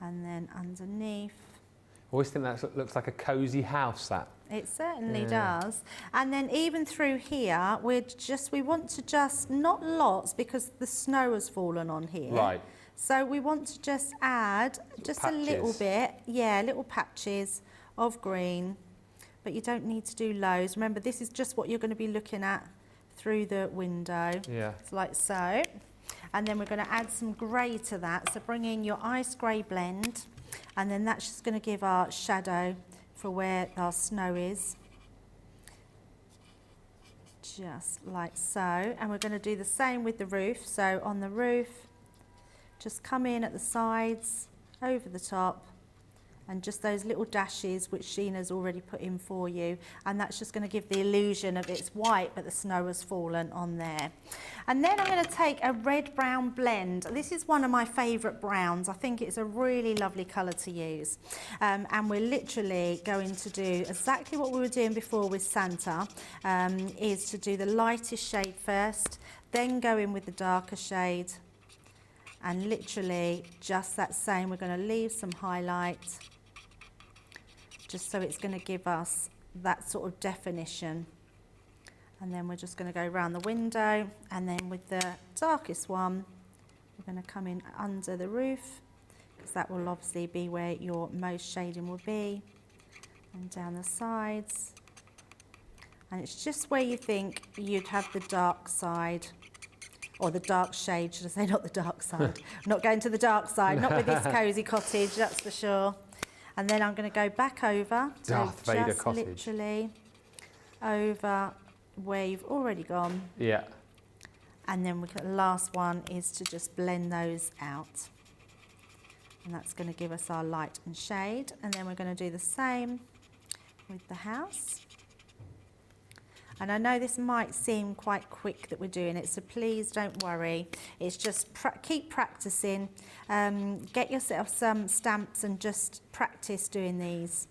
And then underneath. Always think that looks like a cosy house, that. It certainly Yeah. does. And then even through here, we want to just, not lots because the snow has fallen on here. Right. So we want to just add just a little patches. bit, yeah, little patches of green, but you don't need to do loads. Remember, this is just what you're going to be looking at through the window. Yeah. It's like so. And then we're going to add some grey to that. So bring in your ice grey blend, and then that's just going to give our shadow for where our snow is. Just like so. And we're going to do the same with the roof. So on the roof, just come in at the sides, over the top, and just those little dashes which Sheena's already put in for you, and that's just going to give the illusion of it's white but the snow has fallen on there. And then I'm going to take a red-brown blend. This is one of my favourite browns. I think it's a really lovely colour to use, and we're literally going to do exactly what we were doing before with Santa, is to do the lightest shade first, then go in with the darker shade, and literally just that same. We're going to leave some highlight just so it's going to give us that sort of definition, And then we're just going to go around the window, and then with the darkest one, we're going to come in under the roof, because that will obviously be where your most shading will be, and down the sides. And it's just where you think you'd have the dark side, or the dark shade, should I say, not the dark side. I'm not going to the dark side, not with this cosy cottage, that's for sure. And then I'm going to go back over, Darth Vader cottage. Literally over where you've already gone. Yeah. And then the last one is to just blend those out. And that's going to give us our light and shade. And then we're going to do the same with the house. And I know this might seem quite quick that we're doing it, so please don't worry. It's just keep practicing. Get yourself some stamps and just practice doing these.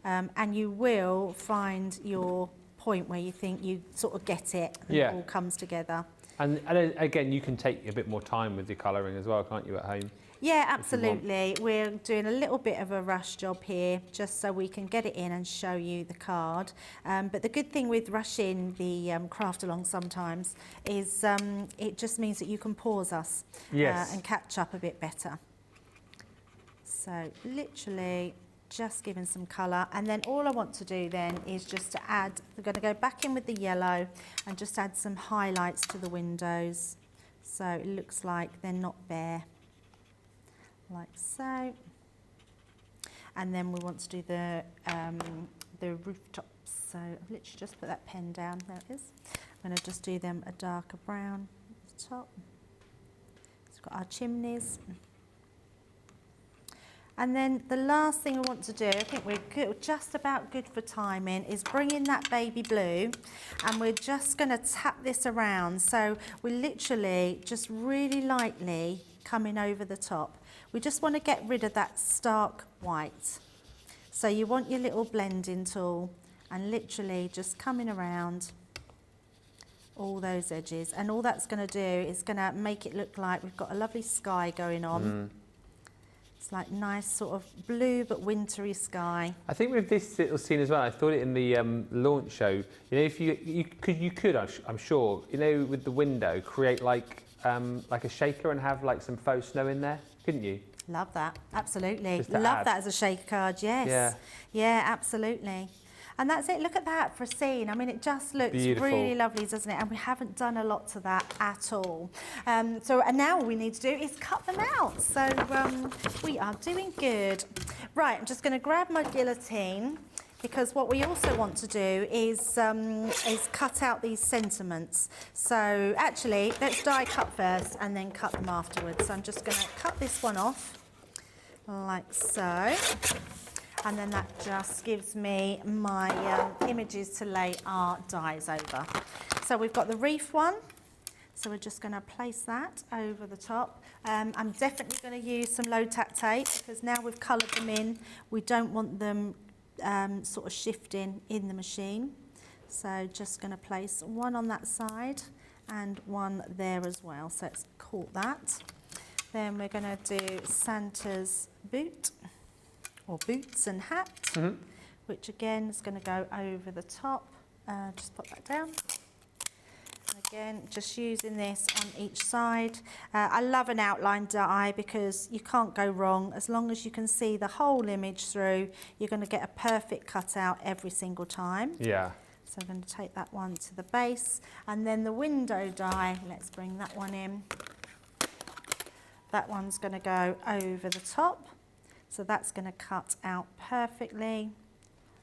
And you will find your point where you think you sort of get it and it all comes together. And again, you can take a bit more time with your colouring as well, can't you, at home? Yeah, absolutely. We're doing a little bit of a rush job here just so we can get it in and show you the card. But the good thing with rushing the craft along sometimes is it just means that you can pause us and catch up a bit better. So literally just giving some colour, and then all I want to do then is just to add, we're going to go back in with the yellow and just add some highlights to the windows so it looks like they're not bare. Like so. And then we want to do the rooftops. So I've literally just put that pen down. There it is. I'm going to just do them a darker brown at the top. So we've got our chimneys. And then the last thing we want to do, I think we're good, just about good for timing, is bring in that baby blue, and we're just going to tap this around. So we're literally just really lightly coming over the top. We just want to get rid of that stark white. So you want your little blending tool and literally just coming around all those edges. And all that's going to do is going to make it look like we've got a lovely sky going on. It's like nice sort of blue but wintry sky. I think with this little scene as well, I thought it in the launch show, you know, if you could, I'm sure, you know, with the window, create like a shaker and have like some faux snow in there, couldn't you? Love that, absolutely. Just to Love add. that as a shaker card, yes. Yeah. Yeah, absolutely. And that's it, look at that for a scene. I mean, it just looks Beautiful. really lovely, doesn't it? And we haven't done a lot to that at all. And now all we need to do is cut them out. So we are doing good. Right, I'm just gonna grab my guillotine, because what we also want to do is cut out these sentiments. So actually, let's die cut first and then cut them afterwards. So I'm just gonna cut this one off, like so. And then that just gives me my images to lay our dies over. So we've got the reef one. So we're just going to place that over the top. I'm definitely going to use some low tack tape, because now we've coloured them in, we don't want them sort of shifting in the machine. So just going to place one on that side and one there as well. So it's caught that. Then we're going to do Santa's boot, or boots and hat, which again is going to go over the top. Just put that down. Again, just using this on each side. I love an outline die because you can't go wrong. As long as you can see the whole image through, you're going to get a perfect cutout every single time. Yeah. So I'm going to take that one to the base. And then the window die, let's bring that one in. That one's going to go over the top. So that's going to cut out perfectly,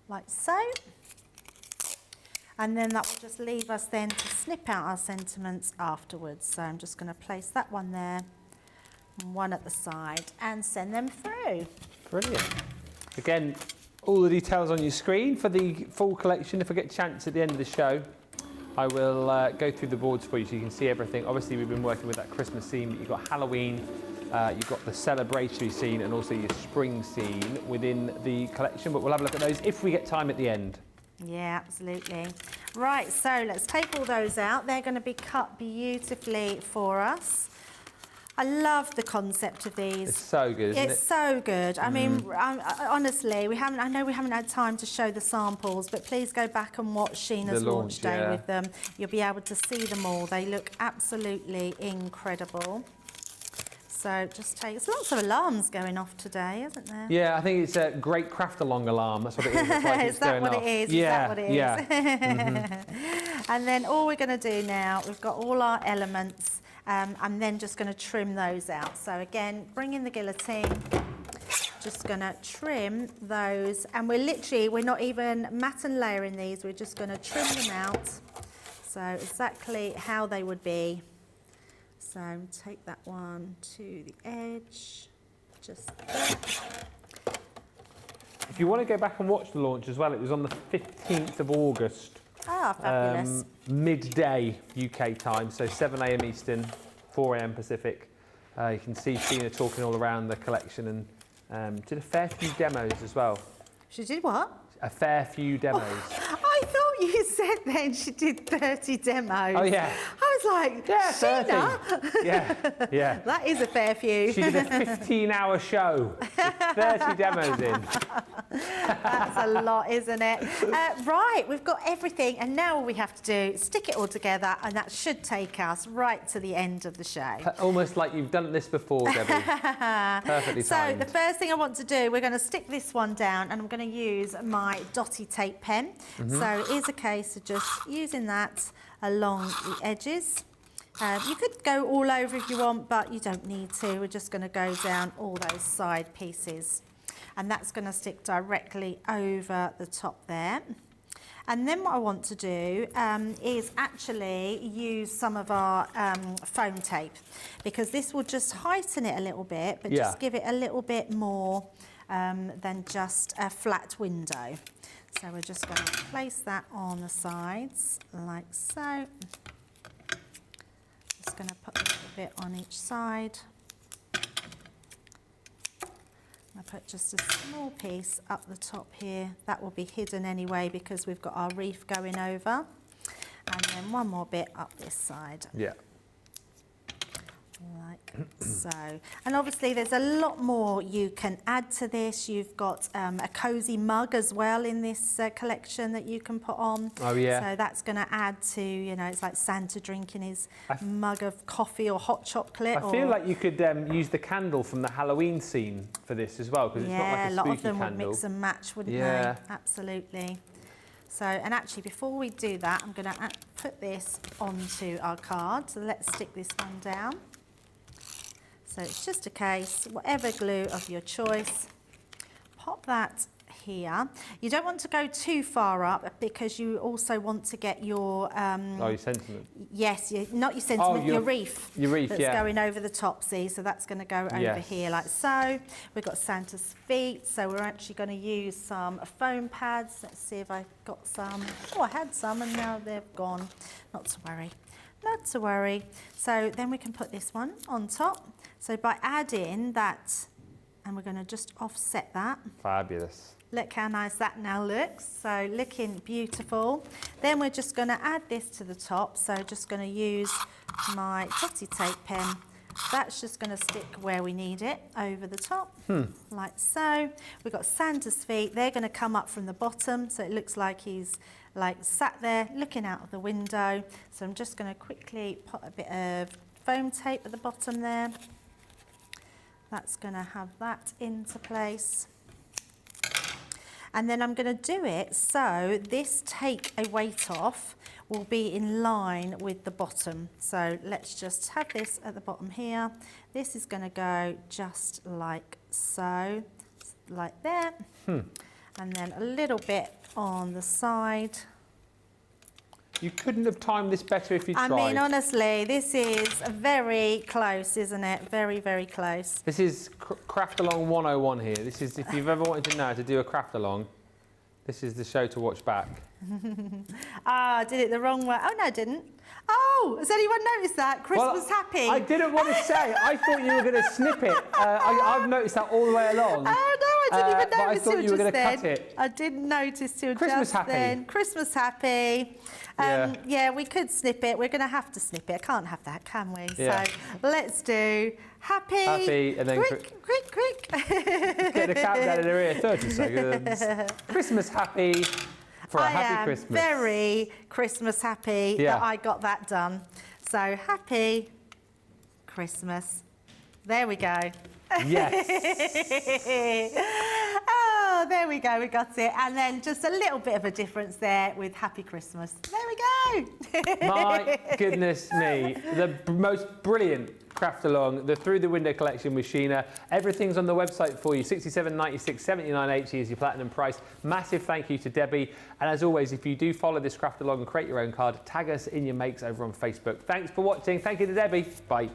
like so. And then that will just leave us then to snip out our sentiments afterwards. So I'm just going to place that one there, one at the side, and send them through. Brilliant. Again, all the details on your screen for the full collection. If I get a chance at the end of the show, I will go through the boards for you so you can see everything. Obviously, we've been working with that Christmas theme, but you've got Halloween, you've got the celebratory scene and also your spring scene within the collection, but we'll have a look at those if we get time at the end. Yeah, absolutely. Right, so let's take all those out. They're going to be cut beautifully for us. I love the concept of these. It's so good, isn't it? It's so good. I mean, honestly, I know we haven't had time to show the samples, but please go back and watch Sheena's launch day with them. You'll be able to see them all. They look absolutely incredible. So just there's lots of alarms going off today, isn't there? Yeah, I think it's a great craft along alarm. That's what it is. That's why Is that what it is? Yeah, Is that what it is? yeah. And then all we're going to do now, we've got all our elements. I'm then just going to trim those out. So again, bring in the guillotine, just going to trim those. And we're not even mat and layering these, we're just going to trim them out. So exactly how they would be. So take that one to the edge, just there. If you want to go back and watch the launch as well, it was on the 15th of August. Ah, fabulous. Midday UK time, so 7 a.m. Eastern, 4 a.m. Pacific. You can see Sheena talking all around the collection and did a fair few demos as well. She did what? A fair few demos. I thought you said then she did 30 demos. Oh, yeah. I was like, Yeah, Sheena? 30. Yeah. That is a fair few. She did a 15-hour show with 30 demos in. That's a lot, isn't it? Right, we've got everything, and now all we have to do is stick it all together, and that should take us right to the end of the show. Almost like you've done this before, Debbie. Perfectly So timed. the first thing I want to do, we're going to stick this one down, and I'm going to use my dotty tape pen. So it is a case of just using that along the edges. You could go all over if you want, but you don't need to. We're just going to go down all those side pieces. And that's going to stick directly over the top there. And then what I want to do is actually use some of our foam tape, because this will just heighten it a little bit, but just give it a little bit more than just a flat window. So we're just going to place that on the sides like so. Just going to put a little bit on each side. I put just a small piece up the top here. That will be hidden anyway because we've got our reef going over. And then one more bit up this side. Yeah. Like so. And obviously there's a lot more you can add to this. You've got a cosy mug as well in this collection that you can put on. Oh yeah. So that's going to add to, you know, it's like Santa drinking his mug of coffee or hot chocolate. I feel like you could use the candle from the Halloween scene for this as well, because it's not like a spooky lot of them candle. would mix and match, wouldn't Yeah. they? Absolutely. So, and actually before we do that, I'm going to put this onto our card. So let's stick this one down. So it's just a case, whatever glue of your choice, pop that here. You don't want to go too far up because you also want to get your... your sentiment. Yes, not your sentiment, your reef. Your reef, that's going over the top, see? So that's going to go over here like so. We've got Santa's feet, so we're actually going to use some foam pads. Let's see if I've got some. Oh, I had some and now they've gone. Not to worry. Not to worry. So then we can put this one on top. So by adding that, and we're going to just offset that. Fabulous. Look how nice that now looks. So looking beautiful. Then we're just going to add this to the top. So just going to use my dotty tape pen. That's just going to stick where we need it, over the top, like so. We've got Santa's feet. They're going to come up from the bottom, so it looks like he's like sat there looking out of the window. So I'm just going to quickly put a bit of foam tape at the bottom there. That's going to have that into place. And then I'm going to do it so this take a weight off will be in line with the bottom. So let's just have this at the bottom here. This is going to go just like so, like there. And then a little bit on the side. You couldn't have timed this better if you tried. I mean, honestly, this is very close, isn't it? Very, very close. This is Craft Along 101 here. This is, if you've ever wanted to know how to do a craft along, this is the show to watch back. Ah, I did it the wrong way. Oh, no, I didn't. Oh, has anyone noticed that? Chris was happy. I didn't want to say. I thought you were going to snip it. I've noticed that all the way along. Oh, no, I I didn't even but I notice thought till you were just going to then. cut it. I didn't notice till Christmas just happy. then. Christmas happy. Yeah, we could snip it. We're going to have to snip it. I can't have that, can we? Yeah. So let's do happy. Happy, and then quick. Get the countdown in her ear, 30 seconds. Christmas happy for a I happy am Christmas. very Christmas happy Yeah. that I got that done. So happy Christmas. There we go. Yes. Oh, there we go, we got it. And then just a little bit of a difference there with Happy Christmas. There we go. My goodness me. The most brilliant craft along, the Through the Window collection with Sheena. Everything's on the website for you. $67.96, $79.80 is your platinum price. Massive thank you to Debbie. And as always, if you do follow this craft along and create your own card, tag us in your makes over on Facebook. Thanks for watching. Thank you to Debbie. Bye.